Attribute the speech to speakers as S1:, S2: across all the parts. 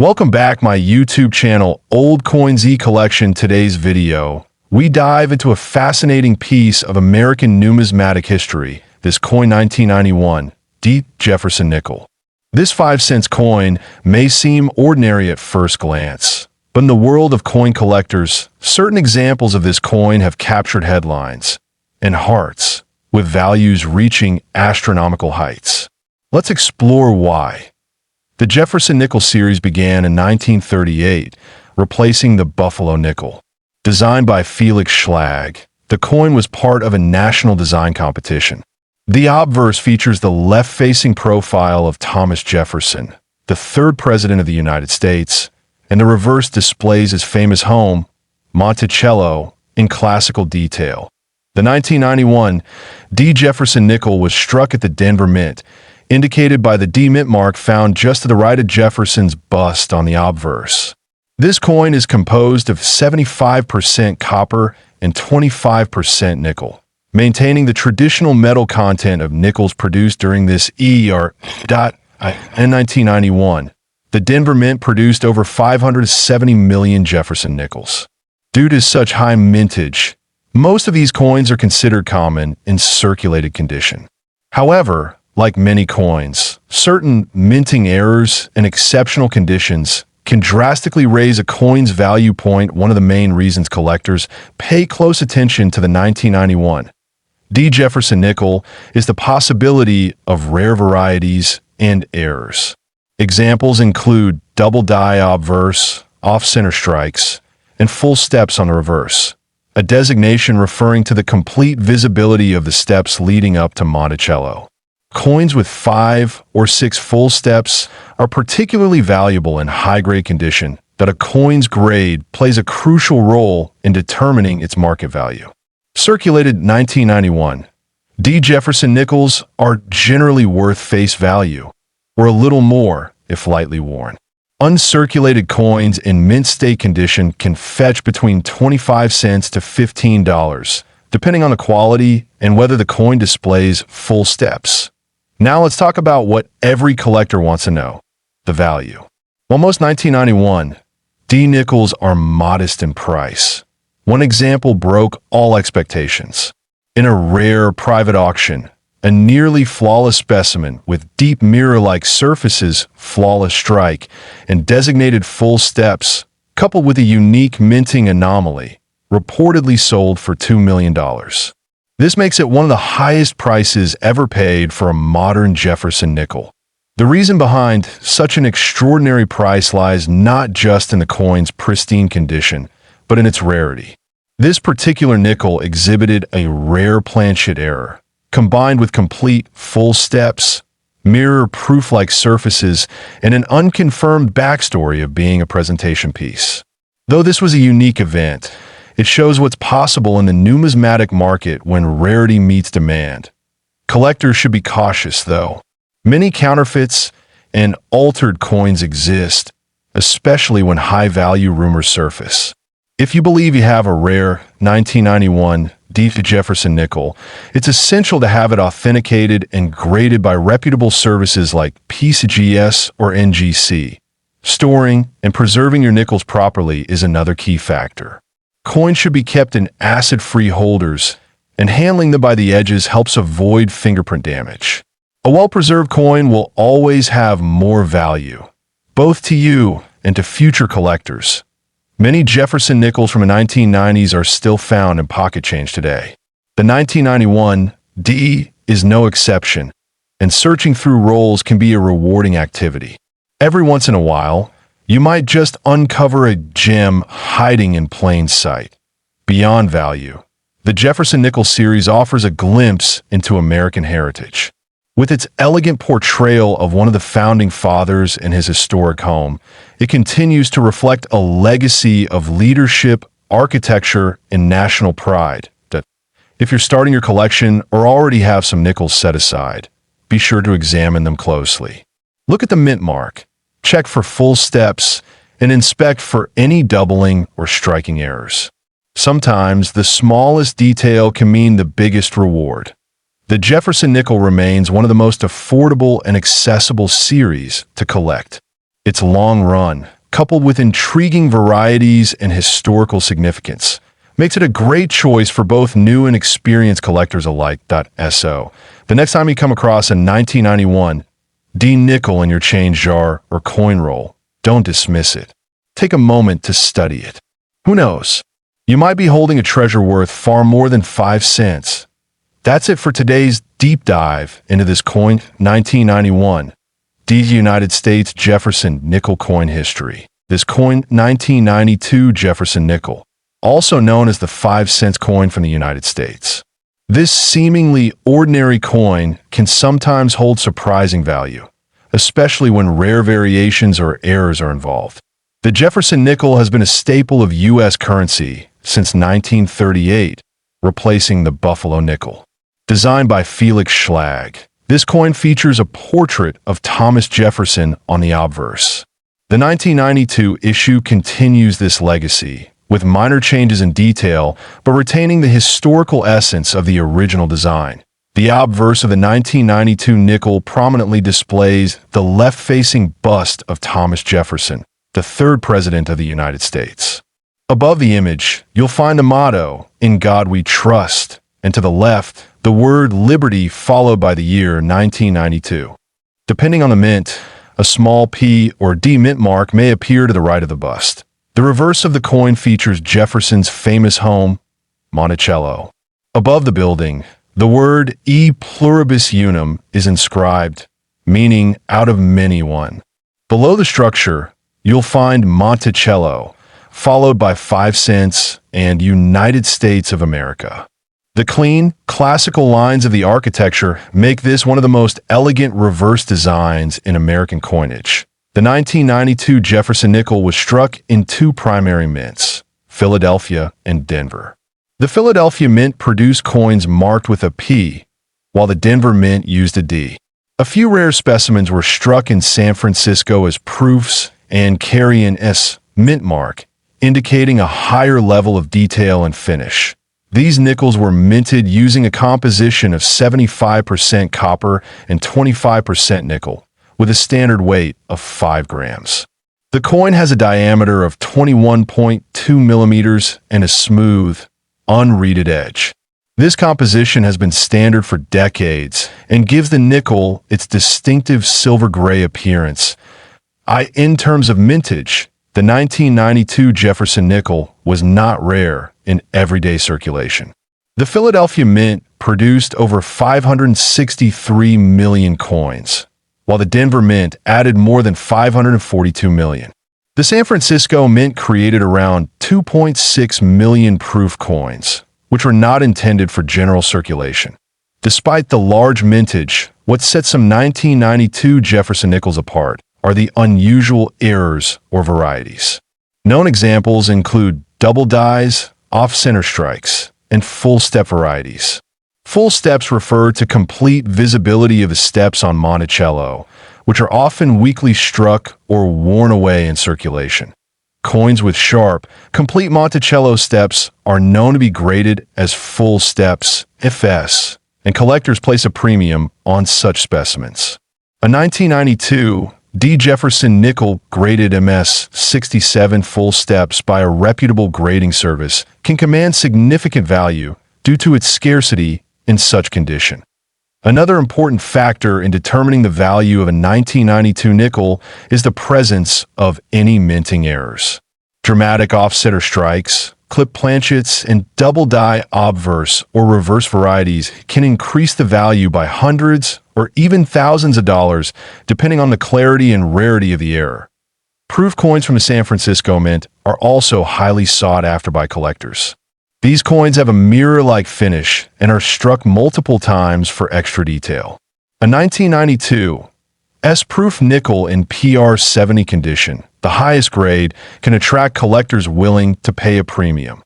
S1: Welcome back my YouTube channel, Old COIN ZEE Collection. Today's video, we dive into a fascinating piece of American numismatic history, this coin 1991, D. Jefferson Nickel. This 5-cent coin may seem ordinary at first glance, but in the world of coin collectors, certain examples of this coin have captured headlines and hearts, with values reaching astronomical heights. Let's explore why. The Jefferson Nickels series began in 1938, replacing the Buffalo nickel. Designed by Felix Schlag, the coin was part of a national design competition. The obverse features the left-facing profile of Thomas Jefferson, the third president of the United States, and the reverse displays his famous home, Monticello, in classical detail. The 1991 D. Jefferson Nickel was struck at the Denver Mint, indicated by the D Mint mark found just to the right of Jefferson's bust on the obverse. This coin is composed of 75% copper and 25% nickel, maintaining the traditional metal content of nickels produced during this era. In 1991, the Denver Mint produced over 570 million Jefferson Nickels. Due to such high mintage, most of these coins are considered common in circulated condition. However, like many coins, certain minting errors and exceptional conditions can drastically raise a coin's value point. One of the main reasons collectors pay close attention to the 1991 D. Jefferson Nickel is the possibility of rare varieties and errors. Examples include double die obverse, off-center strikes, and full steps on the reverse, a designation referring to the complete visibility of the steps leading up to Monticello. Coins with 5 or 6 full steps are particularly valuable in high-grade condition, that a coin's grade plays a crucial role in determining its market value. Circulated 1991 D. Jefferson Nickels are generally worth face value, or a little more if lightly worn. Uncirculated coins in mint state condition can fetch between 25 cents to $15, depending on the quality and whether the coin displays full steps. Now let's talk about what every collector wants to know, the value. While most 1991 D. Nickels are modest in price, one example broke all expectations. In a rare private auction, a nearly flawless specimen with deep mirror-like surfaces, flawless strike, and designated full steps, coupled with a unique minting anomaly, reportedly sold for $2 million. This makes it one of the highest prices ever paid for a modern Jefferson nickel. The reason behind such an extraordinary price lies not just in the coin's pristine condition, but in its rarity. This particular nickel exhibited a rare planchet error, combined with complete full steps, mirror-proof-like surfaces, and an unconfirmed backstory of being a presentation piece. Though this was a unique event, it shows what's possible in the numismatic market when rarity meets demand. Collectors should be cautious, though. Many counterfeits and altered coins exist, especially when high-value rumors surface. If you believe you have a rare 1991 D. Jefferson Nickel, it's essential to have it authenticated and graded by reputable services like PCGS or NGC. Storing and preserving your nickels properly is another key factor. Coins should be kept in acid-free holders, and handling them by the edges helps avoid fingerprint damage. A well-preserved coin will always have more value, both to you and to future collectors. Many Jefferson Nickels from the 1990s are still found in pocket change today. The 1991 D is no exception, and searching through rolls can be a rewarding activity. Every once in a while, you might just uncover a gem hiding in plain sight. Beyond value, the Jefferson Nickels series offers a glimpse into American heritage. With its elegant portrayal of one of the founding fathers and his historic home, it continues to reflect a legacy of leadership, architecture, and national pride. If you're starting your collection or already have some nickels set aside, be sure to examine them closely. Look at the mint mark, check for full steps, and inspect for any doubling or striking errors. Sometimes the smallest detail can mean the biggest reward. The Jefferson Nickel remains one of the most affordable and accessible series to collect. Its long run, coupled with intriguing varieties and historical significance, makes it a great choice for both new and experienced collectors alike. So, the next time you come across a 1991 D nickel in your change jar or coin roll, don't dismiss it. Take a moment to study it. Who knows? You might be holding a treasure worth far more than 5 cents. That's it for today's deep dive into this COIN 1991 D United States Jefferson nickel coin history. This COIN 1992 Jefferson nickel, also known as the 5-cent coin from the United States. This seemingly ordinary coin can sometimes hold surprising value, especially when rare variations or errors are involved. The Jefferson nickel has been a staple of U.S. currency since 1938, replacing the Buffalo nickel. Designed by Felix Schlag, this coin features a portrait of Thomas Jefferson on the obverse. The 1992 issue continues this legacy, with minor changes in detail, but retaining the historical essence of the original design. The obverse of the 1992 nickel prominently displays the left-facing bust of Thomas Jefferson, the third president of the United States. Above the image, you'll find the motto, "In God We Trust," and to the left, the word liberty followed by the year 1992. Depending on the mint, a small P or D mint mark may appear to the right of the bust. The reverse of the coin features Jefferson's famous home, Monticello. Above the building, the word E pluribus unum is inscribed, meaning out of many one. Below the structure, you'll find Monticello, followed by 5 cents and United States of America. The clean, classical lines of the architecture make this one of the most elegant reverse designs in American coinage. The 1992 Jefferson nickel was struck in 2 primary mints, Philadelphia and Denver. The Philadelphia mint produced coins marked with a P, while the Denver mint used a D. A few rare specimens were struck in San Francisco as proofs and carry an S mint mark, indicating a higher level of detail and finish. These nickels were minted using a composition of 75% copper and 25% nickel, with a standard weight of 5 grams. The coin has a diameter of 21.2 millimeters and a smooth, unreeded edge. This composition has been standard for decades and gives the nickel its distinctive silver-gray appearance. In terms of mintage, the 1992 Jefferson nickel was not rare in everyday circulation. The Philadelphia Mint produced over 563 million coins, while the Denver Mint added more than 542 million. The San Francisco Mint created around 2.6 million proof coins, which were not intended for general circulation. Despite the large mintage, what sets some 1992 Jefferson nickels apart are the unusual errors or varieties. Known examples include double dies, off-center strikes, and full-step varieties. Full steps refer to complete visibility of the steps on Monticello, which are often weakly struck or worn away in circulation. Coins with sharp, complete Monticello steps are known to be graded as full steps, FS, and collectors place a premium on such specimens. A 1992 D. Jefferson nickel graded MS 67 full steps by a reputable grading service can command significant value due to its scarcity in such condition. Another important factor in determining the value of a 1992 nickel is the presence of any minting errors. Dramatic offsetter strikes, clip planchets, and double die obverse or reverse varieties can increase the value by hundreds or even thousands of dollars, depending on the clarity and rarity of the error. Proof coins from the San Francisco Mint are also highly sought after by collectors. These coins have a mirror-like finish and are struck multiple times for extra detail. A 1992 S-proof nickel in PR70 condition, the highest grade, can attract collectors willing to pay a premium.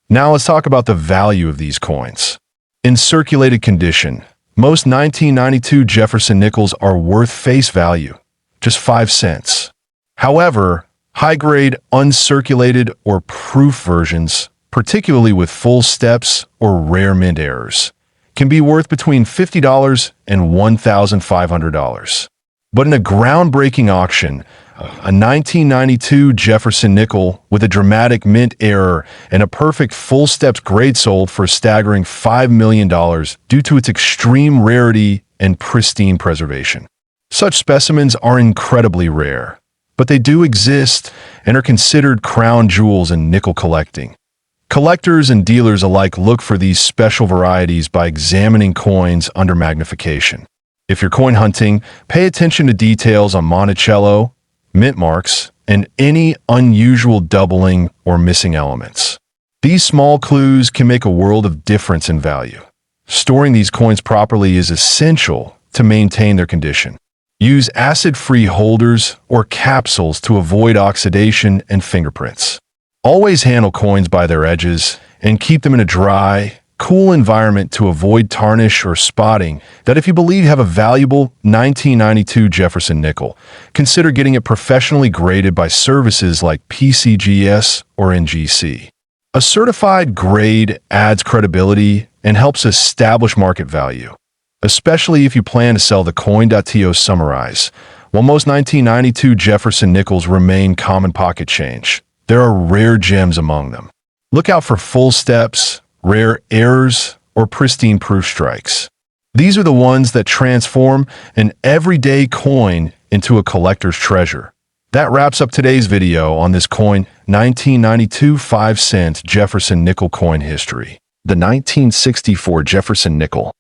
S1: Now let's talk about the value of these coins. In circulated condition, most 1992 Jefferson nickels are worth face value, just 5 cents. However, high-grade, uncirculated, or proof versions, particularly with full steps or rare mint errors, can be worth between $50 and $1,500. But in a groundbreaking auction, A 1992 Jefferson nickel with a dramatic mint error and a perfect full steps grade sold for a staggering $5 million due to its extreme rarity and pristine preservation. Such specimens are incredibly rare, but they do exist and are considered crown jewels in nickel collecting. Collectors and dealers alike look for these special varieties by examining coins under magnification. If you're coin hunting, pay attention to details on Monticello, mint marks, and any unusual doubling or missing elements. These small clues can make a world of difference in value. Storing these coins properly is essential to maintain their condition. Use acid-free holders or capsules to avoid oxidation and fingerprints. Always handle coins by their edges and keep them in a dry, cool environment to avoid tarnish or spotting. That if you believe you have a valuable 1992 Jefferson nickel, consider getting it professionally graded by services like PCGS or NGC. A certified grade adds credibility and helps establish market value, especially if you plan to sell the COIN.to summarize. While most 1992 Jefferson nickels remain common pocket change, there are rare gems among them. Look out for full steps, rare errors, or pristine proof strikes. These are the ones that transform an everyday coin into a collector's treasure. That wraps up today's video on this coin, 1992 5-cent Jefferson nickel coin history. The 1964 Jefferson nickel.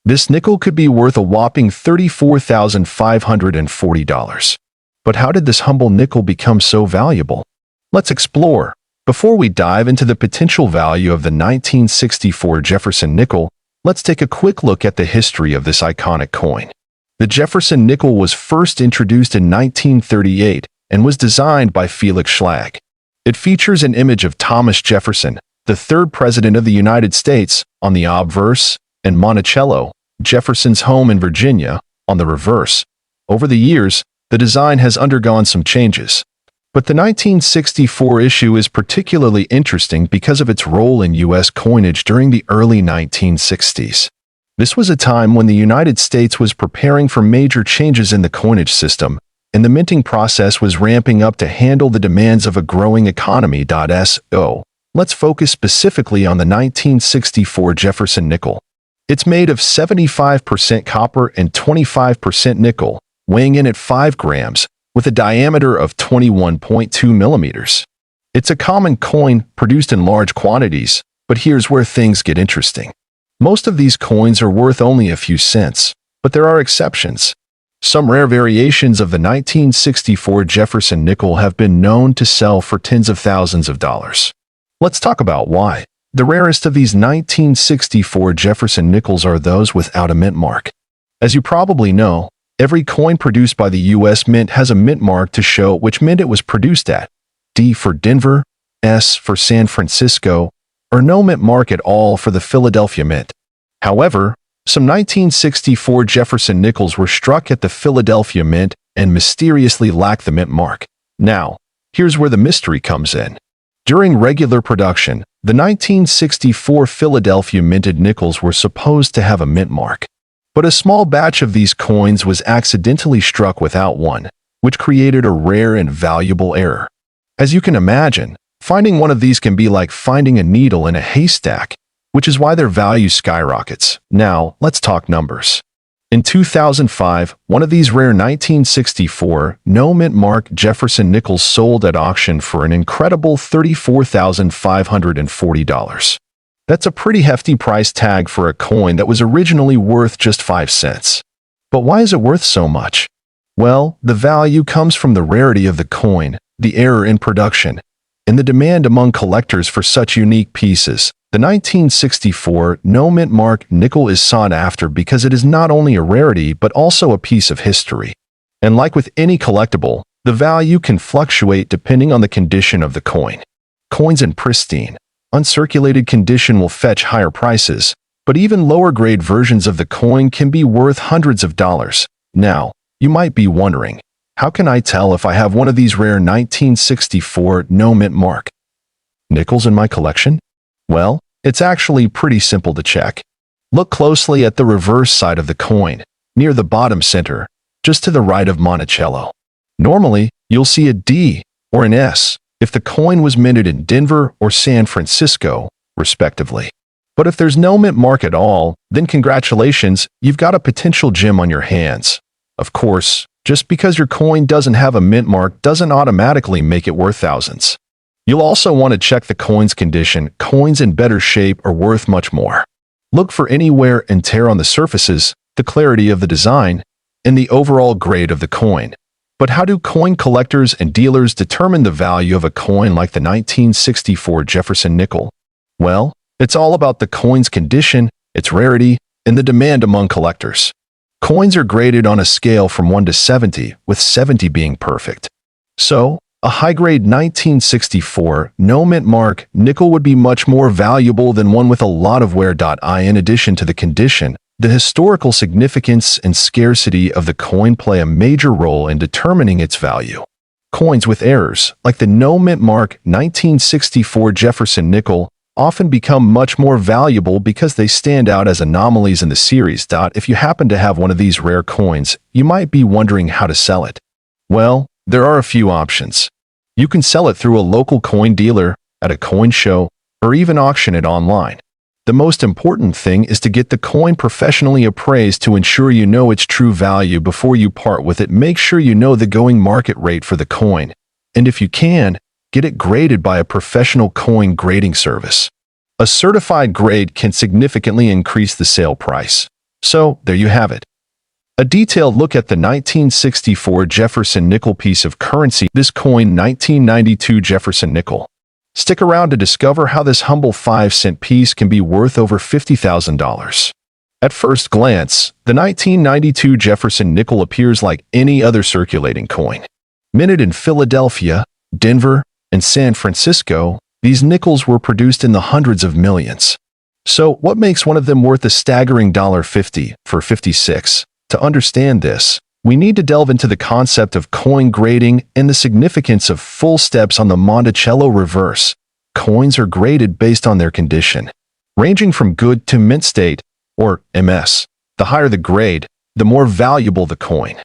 S1: This nickel could be worth a whopping $34,540. But how did this humble nickel become so valuable? Let's explore. Before we dive into the potential value of the 1964 Jefferson nickel, let's take a quick look at the history of this iconic coin. The Jefferson nickel was first introduced in 1938 and was designed by Felix Schlag. It features an image of Thomas Jefferson, the third president of the United States, on the obverse, and Monticello, Jefferson's home in Virginia, on the reverse. Over the years, the design has undergone some changes. But the 1964 issue is particularly interesting because of its role in U.S. coinage during the early 1960s. This was a time when the United States was preparing for major changes in the coinage system, and the minting process was ramping up to handle the demands of a growing economy. So, let's focus specifically on the 1964 Jefferson nickel. It's made of 75% copper and 25% nickel, weighing in at 5 grams, with a diameter of 21.2 millimeters. It's a common coin produced in large quantities, but here's where things get interesting. Most of these coins are worth only a few cents, but there are exceptions. Some rare variations of the 1964 Jefferson nickel have been known to sell for tens of thousands of dollars. Let's talk about why. The rarest of these 1964 Jefferson nickels are those without a mint mark. As you probably know, every coin produced by the U.S. Mint has a mint mark to show which mint it was produced at. D for Denver, S for San Francisco, or no mint mark at all for the Philadelphia Mint. However, some 1964 Jefferson nickels were struck at the Philadelphia Mint and mysteriously lack the mint mark. Now, here's where the mystery comes in. During regular production, the 1964 Philadelphia minted nickels were supposed to have a mint mark. But a small batch of these coins was accidentally struck without one, which created a rare and valuable error. As you can imagine, finding one of these can be like finding a needle in a haystack, which is why their value skyrockets. Now, let's talk numbers. In 2005, one of these rare 1964 no mint mark Jefferson nickels sold at auction for an incredible $34,540. That's a pretty hefty price tag for a coin that was originally worth just 5 cents. But why is it worth so much? Well, the value comes from the rarity of the coin, the error in production, and the demand among collectors for such unique pieces. The 1964 no mint mark nickel is sought after because it is not only a rarity but also a piece of history. And like with any collectible, the value can fluctuate depending on the condition of the coin. Coins in pristine, uncirculated condition will fetch higher prices, but even lower grade versions of the coin can be worth hundreds of dollars. Now, you might be wondering, how can I tell if I have one of these rare 1964 no mint mark nickels in my collection? Well, it's actually pretty simple to check. Look closely at the reverse side of the coin, near the bottom center, just to the right of Monticello. Normally, you'll see a D or an S if the coin was minted in Denver or San Francisco, respectively. But if there's no mint mark at all, then congratulations, you've got a potential gem on your hands. Of course, just because your coin doesn't have a mint mark doesn't automatically make it worth thousands. You'll also want to check the coin's condition. Coins in better shape are worth much more. Look for any wear and tear on the surfaces, the clarity of the design, and the overall grade of the coin. But how do coin collectors and dealers determine the value of a coin like the 1964 Jefferson nickel? Well, it's all about the coin's condition, its rarity, and the demand among collectors. Coins are graded on a scale from 1 to 70, with 70 being perfect. So, a high-grade 1964, no mint mark, nickel would be much more valuable than one with a lot of wear. In addition to the condition, the historical significance and scarcity of the coin play a major role in determining its value. Coins with errors, like the no mint mark 1964 Jefferson nickel, often become much more valuable because they stand out as anomalies in the series. If you happen to have one of these rare coins, you might be wondering how to sell it. Well, there are a few options. You can sell it through a local coin dealer, at a coin show, or even auction it online. The most important thing is to get the coin professionally appraised to ensure you know its true value before you part with it. Make sure you know the going market rate for the coin, and if you can, get it graded by a professional coin grading service. A certified grade can significantly increase the sale price. So, there you have it. A detailed look at the 1964 Jefferson nickel piece of currency. This coin 1992 Jefferson nickel. Stick around to discover how this humble 5-cent piece can be worth over $50,000. At first glance, the 1992 Jefferson nickel appears like any other circulating coin. Minted in Philadelphia, Denver, and San Francisco, these nickels were produced in the hundreds of millions. So, what makes one of them worth a staggering $50 for 56? To understand this, we need to delve into the concept of coin grading and the significance of full steps on the Monticello reverse. Coins are graded based on their condition, ranging from good to mint state, or MS. The higher the grade, the more valuable the coin.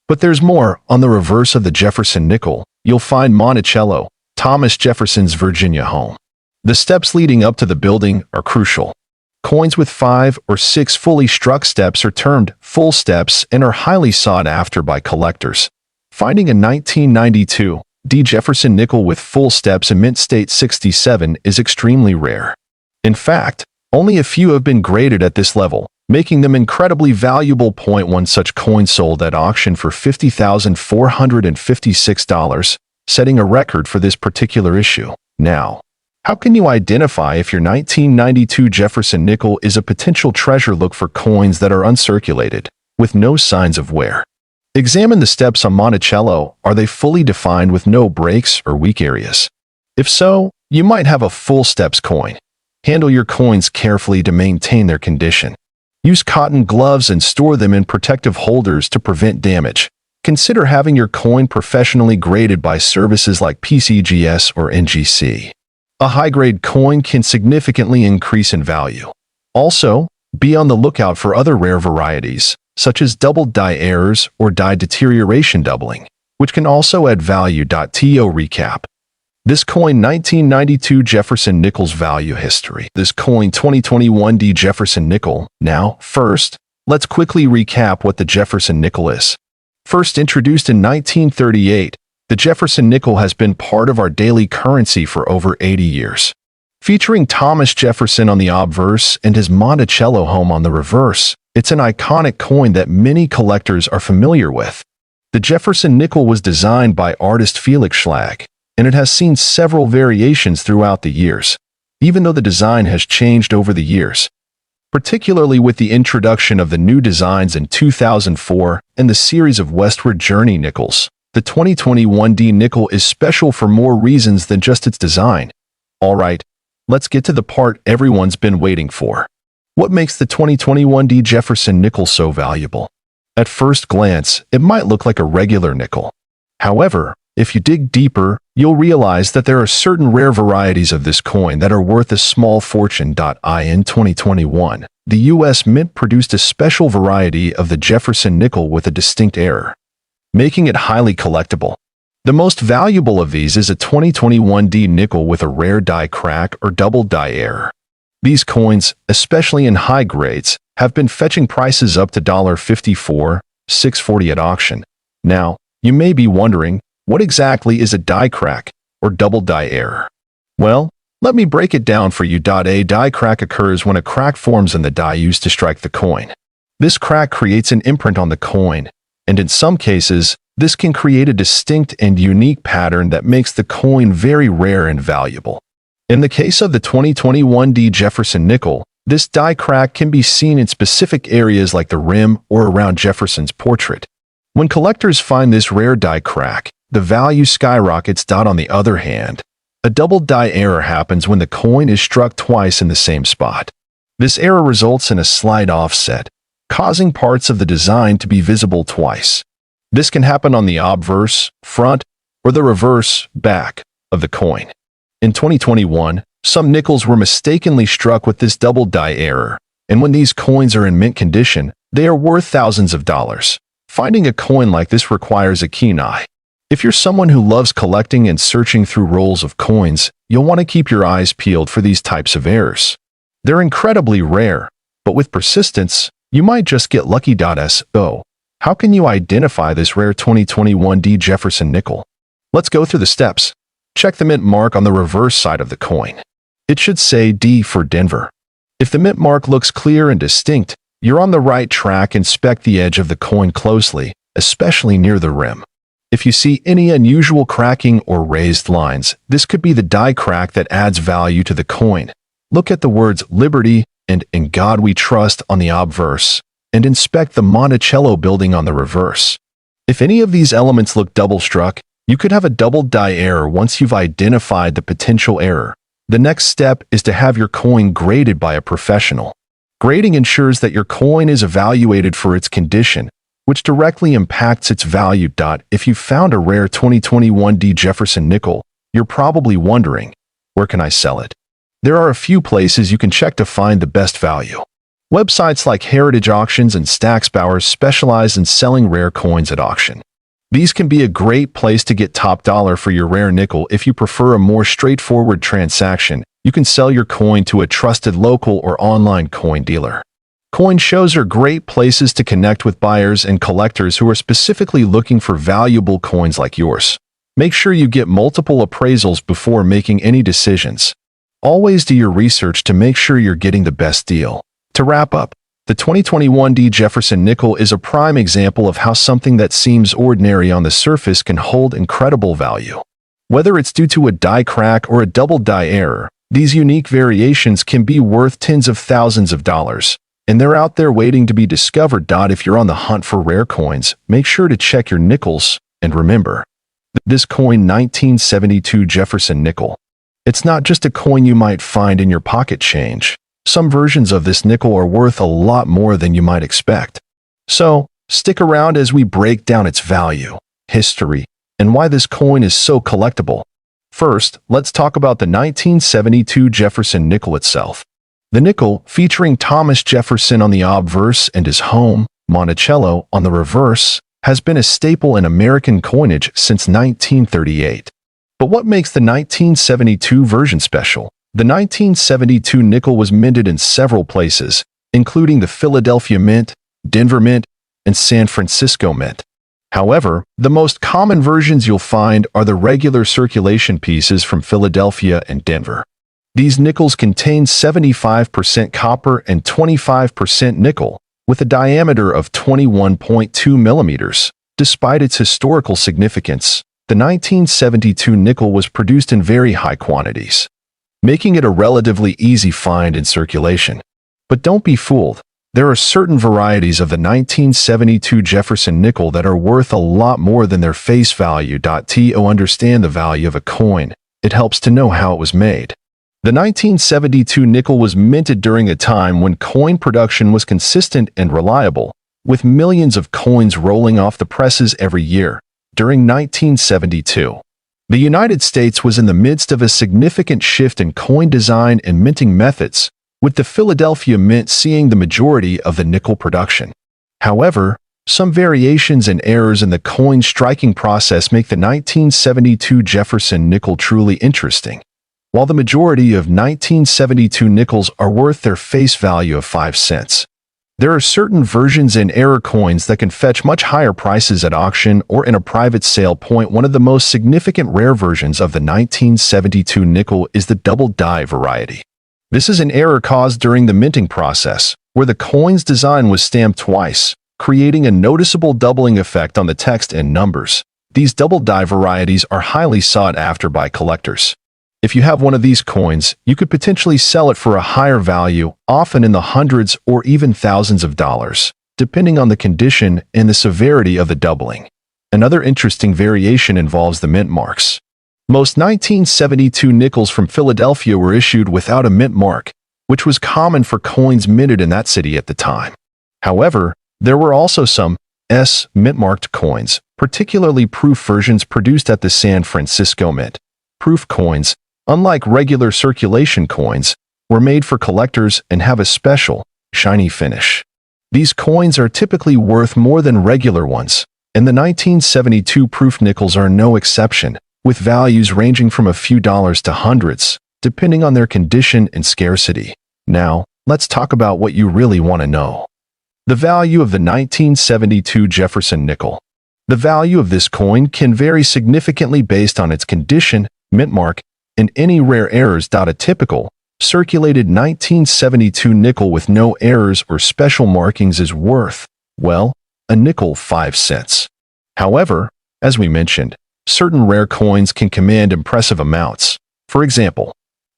S1: But there's more. On the reverse of the Jefferson nickel, you'll find Monticello, Thomas Jefferson's Virginia home. The steps leading up to the building are crucial. Coins with 5 or 6 fully struck steps are termed full steps and are highly sought after by collectors. Finding a 1992 D. Jefferson nickel with full steps in mint state 67 is extremely rare. In fact, only a few have been graded at this level, making them incredibly valuable. One such coin sold at auction for $50,456, setting a record for this particular issue. Now, how can you identify if your 1992 Jefferson nickel is a potential treasure? Look for coins that are uncirculated, with no signs of wear. Examine the steps on Monticello. Are they fully defined with no breaks or weak areas? If so, you might have a full steps coin. Handle your coins carefully to maintain their condition. Use cotton gloves and store them in protective holders to prevent damage. Consider having your coin professionally graded by services like PCGS or NGC. A high-grade coin can significantly increase in value. Also, be on the lookout for other rare varieties, such as double die errors or die deterioration doubling, which can also add value. To recap, this coin 1992 Jefferson Nickels value history. This coin 2021 D. Jefferson nickel. Now, first, let's quickly recap what the Jefferson nickel is. First introduced in 1938, the Jefferson nickel has been part of our daily currency for over 80 years. Featuring Thomas Jefferson on the obverse and his Monticello home on the reverse, it's an iconic coin that many collectors are familiar with. The Jefferson nickel was designed by artist Felix Schlag, and it has seen several variations throughout the years, even though the design has changed over the years. Particularly with the introduction of the new designs in 2004 and the series of Westward Journey nickels. The 2021 D nickel is special for more reasons than just its design. Alright, let's get to the part everyone's been waiting for. What makes the 2021 D Jefferson nickel so valuable? At first glance, it might look like a regular nickel. However, if you dig deeper, you'll realize that there are certain rare varieties of this coin that are worth a small fortune. In 2021, the U.S. Mint produced a special variety of the Jefferson nickel with a distinct error, making it highly collectible. The most valuable of these is a 2021 D nickel with a rare die crack or double die error. These coins, especially in high grades, have been fetching prices up to $54, $6.40 at auction. Now, you may be wondering, what exactly is a die crack or double die error? Well, let me break it down for you. A die crack occurs when a crack forms in the die used to strike the coin. This crack creates an imprint on the coin, and in some cases, this can create a distinct and unique pattern that makes the coin very rare and valuable. In the case of the 2021 D Jefferson nickel, this die crack can be seen in specific areas like the rim or around Jefferson's portrait. When collectors find this rare die crack, the value skyrockets. On the other hand, a double die error happens when the coin is struck twice in the same spot. This error results in a slight offset, causing parts of the design to be visible twice. This can happen on the obverse, front, or the reverse, back, of the coin. In 2021, some nickels were mistakenly struck with this double die error, and when these coins are in mint condition, they are worth thousands of dollars. Finding a coin like this requires a keen eye. If you're someone who loves collecting and searching through rolls of coins, you'll want to keep your eyes peeled for these types of errors. They're incredibly rare, but with persistence, you might just get lucky. So, how can you identify this rare 2021 D Jefferson nickel? Let's go through the steps. Check the mint mark on the reverse side of the coin. It should say D for Denver. If the mint mark looks clear and distinct, you're on the right track. Inspect the edge of the coin closely, especially near the rim. If you see any unusual cracking or raised lines, this could be the die crack that adds value to the coin. Look at the words Liberty and In God We Trust on the obverse, and inspect the Monticello building on the reverse. If any of these elements look double-struck, you could have a double die error. Once you've identified the potential error, the next step is to have your coin graded by a professional. Grading ensures that your coin is evaluated for its condition, which directly impacts its value. If you found a rare 2021 D Jefferson nickel, you're probably wondering, where can I sell it? There are a few places you can check to find the best value. Websites like Heritage Auctions and Stax Bowers specialize in selling rare coins at auction. These can be a great place to get top dollar for your rare nickel. If you prefer a more straightforward transaction, you can sell your coin to a trusted local or online coin dealer. Coin shows are great places to connect with buyers and collectors who are specifically looking for valuable coins like yours. Make sure you get multiple appraisals before making any decisions. Always do your research to make sure you're getting the best deal. To wrap up, the 2021 D Jefferson nickel is a prime example of how something that seems ordinary on the surface can hold incredible value. Whether it's due to a die crack or a double die error, these unique variations can be worth tens of thousands of dollars, and they're out there waiting to be discovered. If you're on the hunt for rare coins, make sure to check your nickels, and remember, this coin 1972 Jefferson nickel. It's not just a coin you might find in your pocket change. Some versions of this nickel are worth a lot more than you might expect. So, stick around as we break down its value, history, and why this coin is so collectible. First, let's talk about the 1972 Jefferson nickel itself. The nickel, featuring Thomas Jefferson on the obverse and his home, Monticello, on the reverse, has been a staple in American coinage since 1938. But what makes the 1972 version special? The 1972 nickel was minted in several places, including the Philadelphia Mint, Denver Mint, and San Francisco Mint. However, the most common versions you'll find are the regular circulation pieces from Philadelphia and Denver. These nickels contain 75% copper and 25% nickel, with a diameter of 21.2 millimeters. Despite its historical significance, the 1972 nickel was produced in very high quantities, making it a relatively easy find in circulation. But don't be fooled. There are certain varieties of the 1972 Jefferson nickel that are worth a lot more than their face value. To understand the value of a coin, it helps to know how it was made. The 1972 nickel was minted during a time when coin production was consistent and reliable, with millions of coins rolling off the presses every year. During 1972, the United States was in the midst of a significant shift in coin design and minting methods, with the Philadelphia Mint seeing the majority of the nickel production. However, Some variations and errors in the coin striking process make the 1972 Jefferson nickel truly interesting. While the majority of 1972 nickels are worth their face value of 5 cents, there are certain versions and error coins that can fetch much higher prices at auction or in a private sale. One of the most significant rare versions of the 1972 nickel is the double die variety. This is an error caused during the minting process, where the coin's design was stamped twice, creating a noticeable doubling effect on the text and numbers. These double die varieties are highly sought after by collectors. If you have one of these coins, you could potentially sell it for a higher value, often in the hundreds or even thousands of dollars, depending on the condition and the severity of the doubling. Another interesting variation involves the mint marks. Most 1972 nickels from Philadelphia were issued without a mint mark, which was common for coins minted in that city at the time. However, there were also some mint-marked coins, particularly proof versions produced at the San Francisco Mint. Proof coins, unlike regular circulation coins, were made for collectors and have a special, shiny finish. These coins are typically worth more than regular ones, and the 1972 proof nickels are no exception, with values ranging from a few dollars to hundreds, depending on their condition and scarcity. Now, let's talk about what you really want to know. The value of the 1972 Jefferson nickel. The value of this coin can vary significantly based on its condition, mint mark, and any rare errors. A typical, circulated 1972 nickel with no errors or special markings is worth, well, a nickel 5 cents. However, as we mentioned, certain rare coins can command impressive amounts. For example,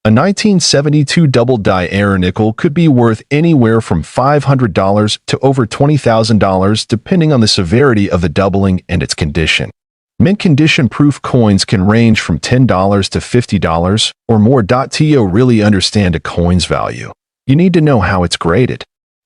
S1: a 1972 double die error nickel could be worth anywhere from $500 to over $20,000 depending on the severity of the doubling and its condition. Mint condition proof coins can range from $10 to $50 or more. To really understand a coin's value, you need to know how it's graded.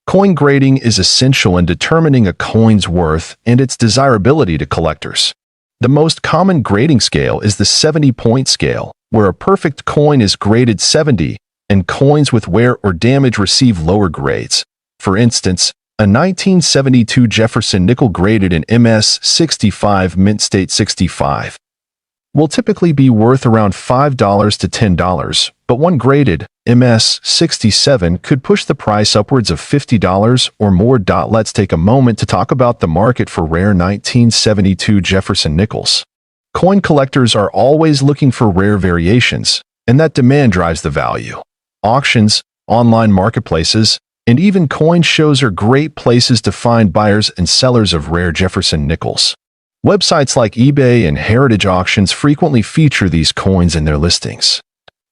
S1: Coin grading is essential in determining a coin's worth and its desirability to collectors. The most common grading scale is the 70-point scale, where a perfect coin is graded 70, and coins with wear or damage receive lower grades. For instance, a 1972 Jefferson nickel graded in MS 65 mint state 65 will typically be worth around $5 to $10, but one graded MS 67 could push the price upwards of $50 or more. Let's take a moment to talk about the market for rare 1972 Jefferson nickels. Coin collectors are always looking for rare variations, and that demand drives the value. Auctions, online marketplaces, and even coin shows are great places to find buyers and sellers of rare Jefferson nickels. Websites like eBay and Heritage Auctions frequently feature these coins in their listings,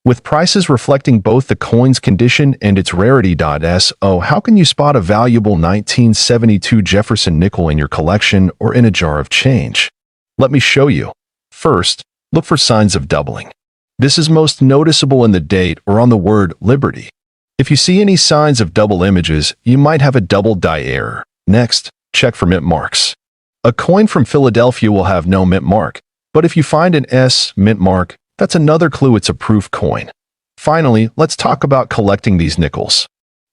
S1: with prices reflecting both the coin's condition and its rarity. So, how can you spot a valuable 1972 Jefferson nickel in your collection or in a jar of change? Let me show you. First, look for signs of doubling. This is most noticeable in the date or on the word Liberty. If you see any signs of double images, you might have a double die error. Next, check for mint marks. A coin from Philadelphia will have no mint mark, but if you find an mint mark, that's another clue it's a proof coin. Finally, let's talk about collecting these nickels.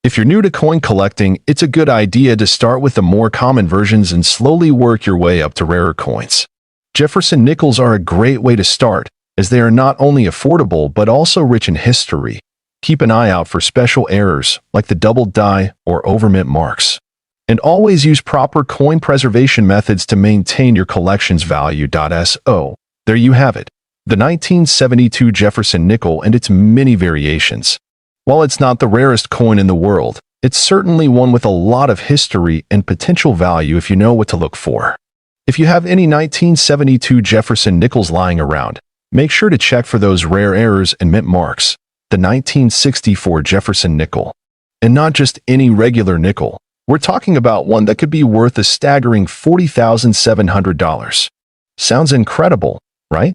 S1: If you're new to coin collecting, it's a good idea to start with the more common versions and slowly work your way up to rarer coins. Jefferson nickels are a great way to start, as they are not only affordable but also rich in history. Keep an eye out for special errors, like the double die or overmint marks. And always use proper coin preservation methods to maintain your collection's value. So, there you have it, the 1972 Jefferson nickel and its many variations. While it's not the rarest coin in the world, it's certainly one with a lot of history and potential value if you know what to look for. If you have any 1972 Jefferson nickels lying around, make sure to check for those rare errors and mint marks. The 1964 Jefferson nickel. And not just any regular nickel. We're talking about one that could be worth a staggering $40,700. Sounds incredible, right?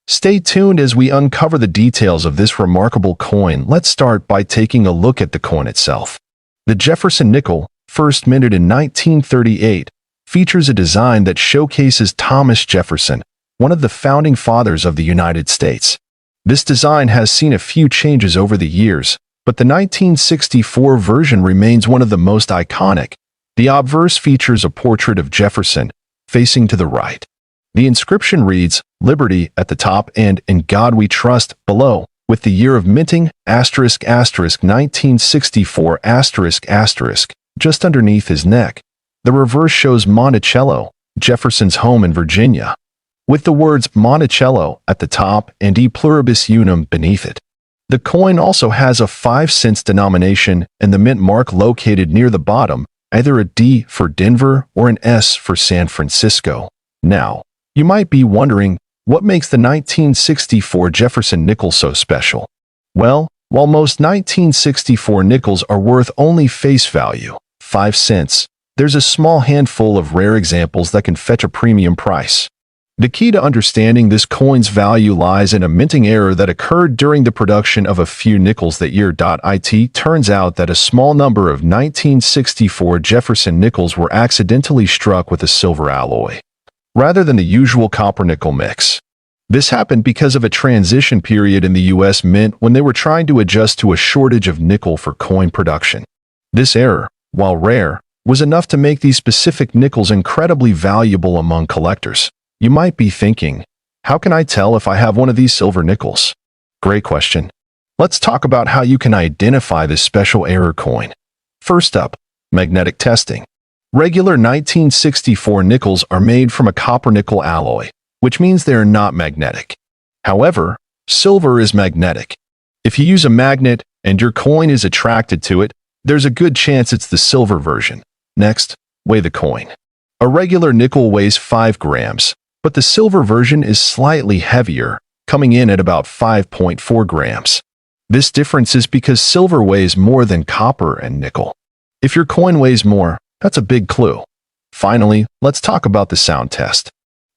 S1: Stay tuned as we uncover the details of this remarkable coin. Let's start by taking a look at the coin itself. The Jefferson nickel, first minted in 1938, features a design that showcases Thomas Jefferson, one of the founding fathers of the United States. This design has seen a few changes over the years, but the 1964 version remains one of the most iconic, The obverse features a portrait of Jefferson, facing to the right. The inscription reads, "Liberty" at the top and "In God We Trust" below, with the year of minting, **1964**, just underneath his neck. The reverse shows Monticello, Jefferson's home in Virginia, with the words Monticello at the top and E Pluribus Unum beneath it. The coin also has a 5-cent denomination and the mint mark located near the bottom, either a D for Denver or an S for San Francisco. Now, you might be wondering, what makes the 1964 Jefferson Nickels so special? Well, while most 1964 nickels are worth only face value, 5 cents, there's a small handful of rare examples that can fetch a premium price. The key to understanding this coin's value lies in a minting error that occurred during the production of a few nickels that year. It turns out that a small number of 1964 Jefferson nickels were accidentally struck with a silver alloy, rather than the usual copper-nickel mix. This happened because of a transition period in the U.S. Mint when they were trying to adjust to a shortage of nickel for coin production. This error, while rare, was enough to make these specific nickels incredibly valuable among collectors. You might be thinking, how can I tell if I have one of these silver nickels? Great question. Let's talk about how you can identify this special error coin. First up, magnetic testing. Regular 1964 nickels are made from a copper-nickel alloy, which means they are not magnetic. However, silver is magnetic. If you use a magnet and your coin is attracted to it, there's a good chance it's the silver version. Next, weigh the coin. A regular nickel weighs 5 grams, but the silver version is slightly heavier, coming in at about 5.4 grams. This difference is because silver weighs more than copper and nickel. If your coin weighs more, that's a big clue. Finally, let's talk about the sound test.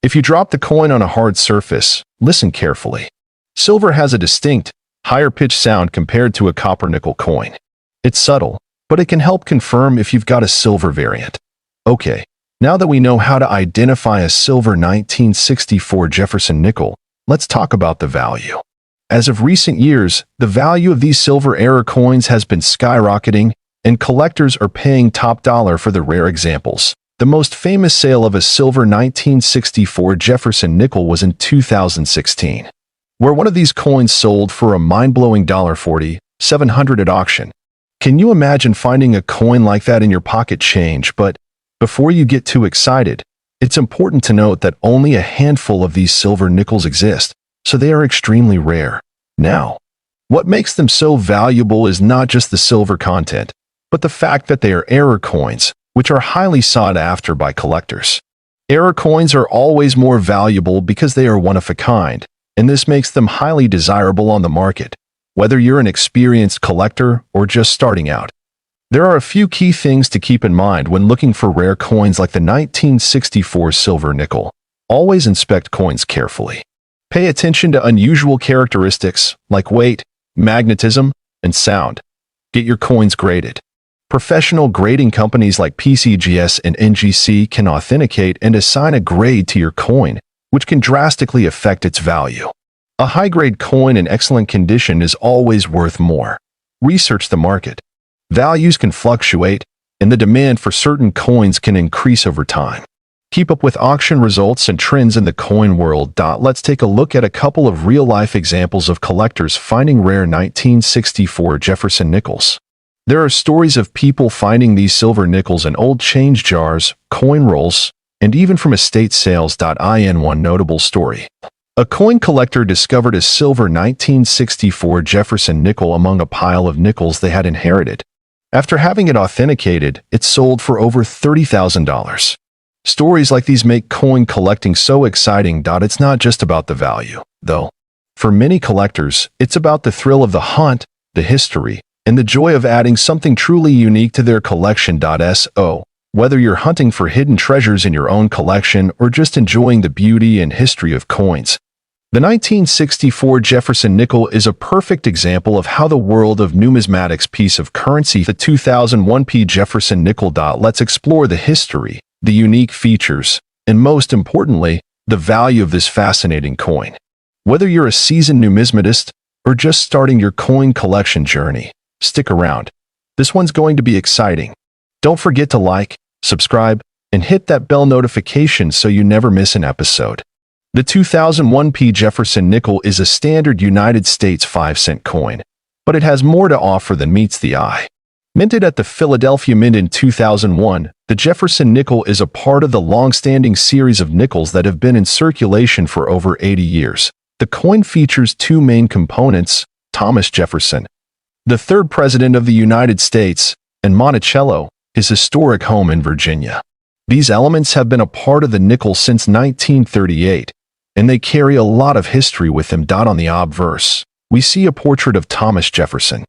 S1: If you drop the coin on a hard surface, listen carefully. Silver has a distinct, higher-pitched sound compared to a copper-nickel coin. It's subtle, but it can help confirm if you've got a silver variant. Okay, now that we know how to identify a silver 1964 Jefferson nickel, let's talk about the value. As of recent years, the value of these silver era coins has been skyrocketing, and collectors are paying top dollar for the rare examples. The most famous sale of a silver 1964 Jefferson nickel was in 2016, where one of these coins sold for a mind-blowing $40,700 at auction. Can you imagine finding a coin like that in your pocket change? But before you get too excited, it's important to note that only a handful of these silver nickels exist, so they are extremely rare. Now, what makes them so valuable is not just the silver content, but the fact that they are error coins, which are highly sought after by collectors. Error coins are always more valuable because they are one of a kind, and this makes them highly desirable on the market, whether you're an experienced collector or just starting out. There are a few key things to keep in mind when looking for rare coins like the 1964 silver nickel. Always inspect coins carefully. Pay attention to unusual characteristics like weight, magnetism, and sound. Get your coins graded. Professional grading companies like PCGS and NGC can authenticate and assign a grade to your coin, which can drastically affect its value. A high-grade coin in excellent condition is always worth more. Research the market. Values can fluctuate, and the demand for certain coins can increase over time. Keep up with auction results and trends in the coin world. Let's take a look at a couple of real-life examples of collectors finding rare 1964 Jefferson nickels. There are stories of people finding these silver nickels in old change jars, coin rolls, and even from estate sales. In one notable story, a coin collector discovered a silver 1964 Jefferson nickel among a pile of nickels they had inherited. After having it authenticated, it sold for over $30,000. Stories like these make coin collecting so exciting. It's not just about the value, though. For many collectors, it's about the thrill of the hunt, the history, and the joy of adding something truly unique to their collection. So, whether you're hunting for hidden treasures in your own collection or just enjoying the beauty and history of coins, the 1964 Jefferson nickel is a perfect example of how the world of numismatics piece of currency. The 2001 Jefferson nickel. Let's explore the history, the unique features, and most importantly, the value of this fascinating coin. Whether you're a seasoned numismatist or just starting your coin collection journey, stick around. This one's going to be exciting. Don't forget to like, subscribe, and hit that bell notification so you never miss an episode. The 2001p Jefferson nickel is a standard United States 5-cent coin, but it has more to offer than meets the eye. Minted at the Philadelphia Mint in 2001, the Jefferson nickel is a part of the long-standing series of nickels that have been in circulation for over 80 years. The coin features two main components: Thomas Jefferson, the third president of the United States, and Monticello, his historic home in Virginia. These elements have been a part of the nickel since 1938, and they carry a lot of history with them. On the obverse, we see a portrait of Thomas Jefferson.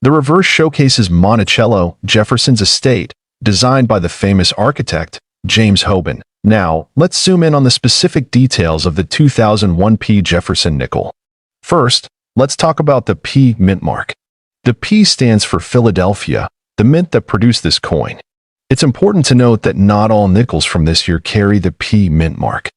S1: The reverse showcases Monticello, Jefferson's estate, designed by the famous architect, James Hoban. Now, let's zoom in on the specific details of the 2001p Jefferson nickel. First, let's talk about the P mint mark. The P stands for Philadelphia, the mint that produced this coin. It's important to note that not all nickels from this year carry the P mint mark.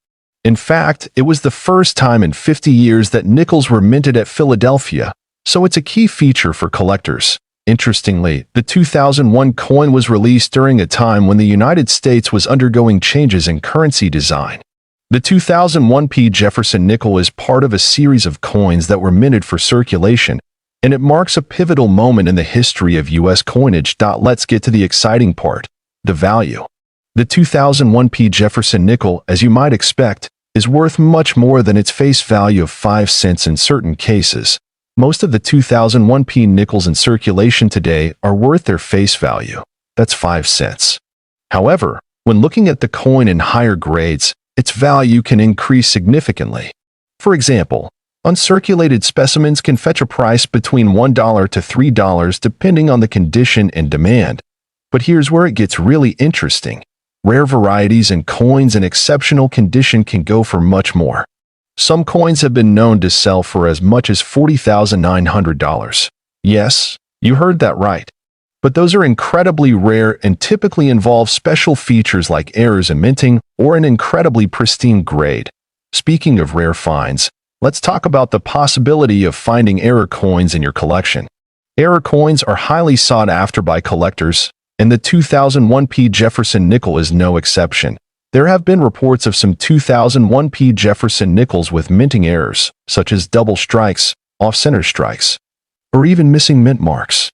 S1: In fact, it was the first time in 50 years that nickels were minted at Philadelphia, so it's a key feature for collectors. Interestingly, the 2001 coin was released during a time when the United States was undergoing changes in currency design. The 2001p Jefferson nickel is part of a series of coins that were minted for circulation, and it marks a pivotal moment in the history of U.S. coinage. Let's get to the exciting part: the value. The 2001p Jefferson nickel, as you might expect, is worth much more than its face value of 5 cents in certain cases. Most of the 2001p nickels in circulation today are worth their face value. That's 5 cents. However, when looking at the coin in higher grades, its value can increase significantly. For example, uncirculated specimens can fetch a price between $1 to $3 depending on the condition and demand. But here's where it gets really interesting. Rare varieties and coins in exceptional condition can go for much more. Some coins have been known to sell for as much as $40,900. Yes, you heard that right. But those are incredibly rare and typically involve special features like errors in minting or an incredibly pristine grade. Speaking of rare finds, let's talk about the possibility of finding error coins in your collection. Error coins are highly sought after by collectors, and the 2001p Jefferson nickel is no exception. There have been reports of some 2001p Jefferson nickels with minting errors, such as double strikes, off-center strikes, or even missing mint marks.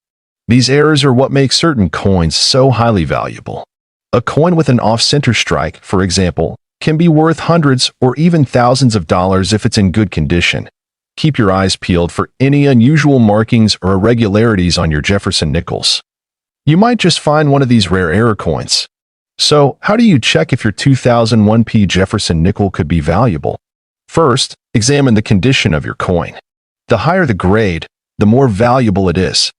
S1: These errors are what make certain coins so highly valuable. A coin with an off-center strike, for example, can be worth hundreds or even thousands of dollars if it's in good condition. Keep your eyes peeled for any unusual markings or irregularities on your Jefferson nickels. You might just find one of these rare error coins. So, how do you check if your 2001p Jefferson nickel could be valuable? First, examine the condition of your coin. The higher the grade, the more valuable it is.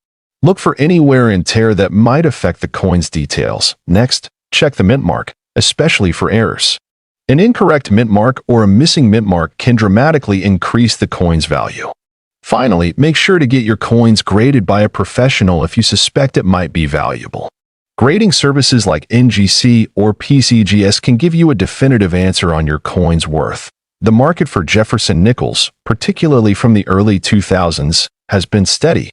S1: Look for any wear and tear that might affect the coin's details. Next, check the mint mark, especially for errors. An incorrect mint mark or a missing mint mark can dramatically increase the coin's value. Finally, make sure to get your coins graded by a professional if you suspect it might be valuable. Grading services like NGC or PCGS can give you a definitive answer on your coin's worth. The market for Jefferson nickels, particularly from the early 2000s, has been steady.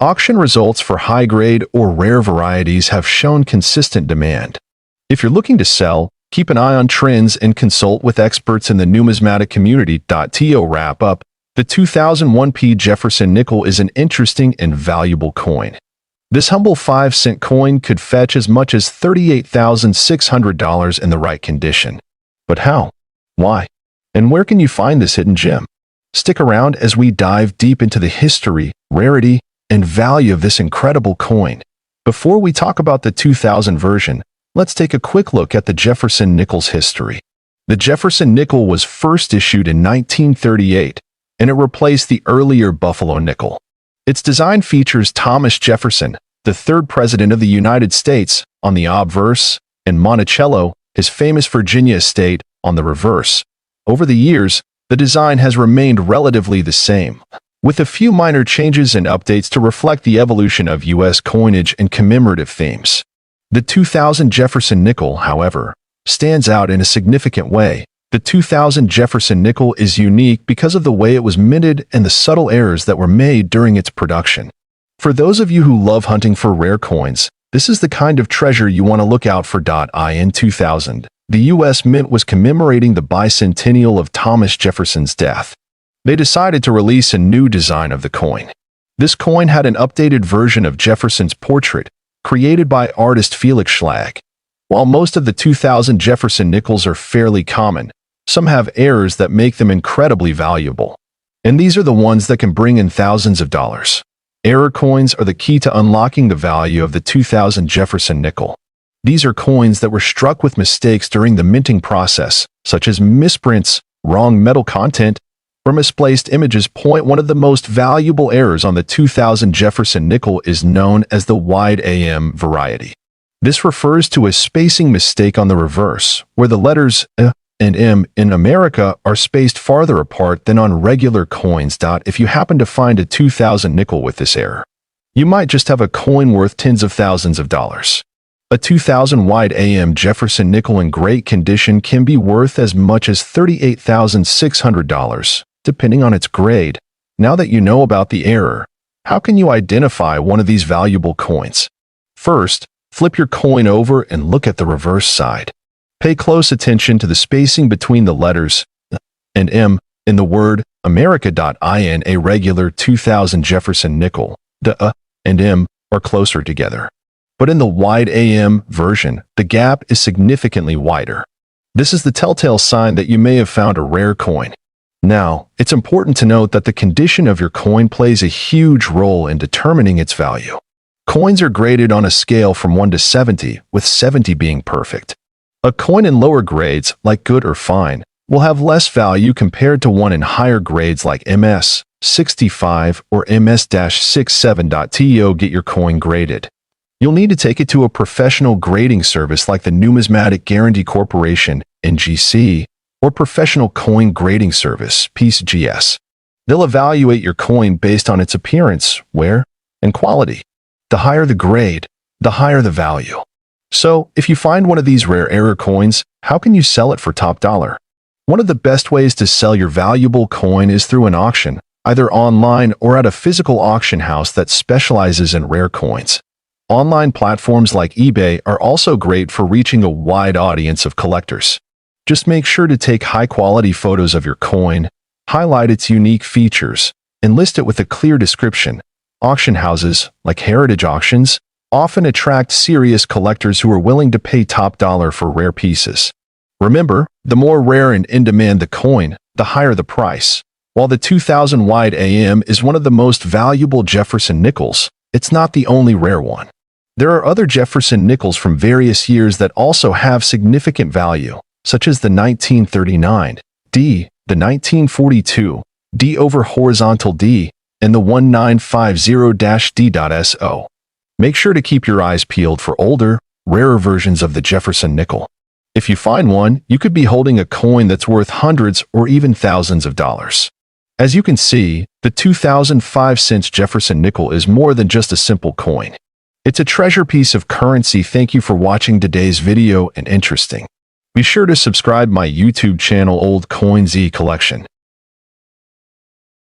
S1: Auction results for high-grade or rare varieties have shown consistent demand. If you're looking to sell, keep an eye on trends and consult with experts in the numismatic community. To wrap up, the 2001p Jefferson nickel is an interesting and valuable coin. This humble 5-cent coin could fetch as much as $38,600 in the right condition. But how? Why? And where can you find this hidden gem? Stick around as we dive deep into the history, rarity, and value of this incredible coin. Before we talk about the 2000 version, let's take a quick look at the Jefferson Nickels history. The Jefferson nickel was first issued in 1938, and it replaced the earlier Buffalo nickel. Its design features Thomas Jefferson, the third president of the United States, on the obverse, and Monticello, his famous Virginia estate, on the reverse. Over the years, the design has remained relatively the same, with a few minor changes and updates to reflect the evolution of U.S. coinage and commemorative themes. The 2000 Jefferson nickel, however, stands out in a significant way. The 2000 Jefferson nickel is unique because of the way it was minted and the subtle errors that were made during its production. For those of you who love hunting for rare coins, This is the kind of treasure you want to look out for. In 2000, the U.S. Mint was commemorating the bicentennial of Thomas Jefferson's death. They decided to release a new design of the coin. This coin had an updated version of Jefferson's portrait, created by artist Felix Schlag. While most of the 2000 Jefferson Nickels are fairly common, some have errors that make them incredibly valuable. And these are the ones that can bring in thousands of dollars. Error coins are the key to unlocking the value of the 2000 Jefferson nickel. These are coins that were struck with mistakes during the minting process, such as misprints, wrong metal content, or misplaced images. One of the most valuable errors on the 2000 Jefferson nickel is known as the wide AM variety. This refers to a spacing mistake on the reverse, where the letters and M in America are spaced farther apart than on regular coins. If you happen to find a 2000 nickel with this error, you might just have a coin worth tens of thousands of dollars. A 2000 wide AM Jefferson nickel in great condition can be worth as much as $38,600, depending on its grade. Now that you know about the error, how can you identify one of these valuable coins? First, flip your coin over and look at the reverse side. Pay close attention to the spacing between the letters and M in the word America. In a regular 2000 Jefferson nickel, the and M are closer together. But in the wide AM version, the gap is significantly wider. This is the telltale sign that you may have found a rare coin. Now, it's important to note that the condition of your coin plays a huge role in determining its value. Coins are graded on a scale from 1 to 70, with 70 being perfect. A coin in lower grades, like good or fine, will have less value compared to one in higher grades like MS 65 or MS-67. To get your coin graded, you'll need to take it to a professional grading service like the Numismatic Guarantee Corporation, NGC, or Professional Coin Grading Service, PCGS. They'll evaluate your coin based on its appearance, wear, and quality. The higher the grade, the higher the value. So, if you find one of these rare error coins, how can you sell it for top dollar? One of the best ways to sell your valuable coin is through an auction, either online or at a physical auction house that specializes in rare coins. Online platforms like eBay are also great for reaching a wide audience of collectors. Just make sure to take high-quality photos of your coin, highlight its unique features, and list it with a clear description. Auction houses, like heritage auctions, often attract serious collectors who are willing to pay top dollar for rare pieces. Remember, the more rare and in-demand the coin, the higher the price. While the 2000 wide AM is one of the most valuable Jefferson Nickels, it's not the only rare one. There are other Jefferson Nickels from various years that also have significant value, such as the 1939 D, the 1942 D over horizontal D, and the 1950-D.SO. Make sure to keep your eyes peeled for older, rarer versions of the Jefferson nickel. If you find one, you could be holding a coin that's worth hundreds or even thousands of dollars. As you can see, the 2005-cent Jefferson nickel is more than just a simple coin. It's a treasure piece of currency. Thank you for watching today's video and interesting. Be sure to subscribe my YouTube channel COIN ZEE Collection.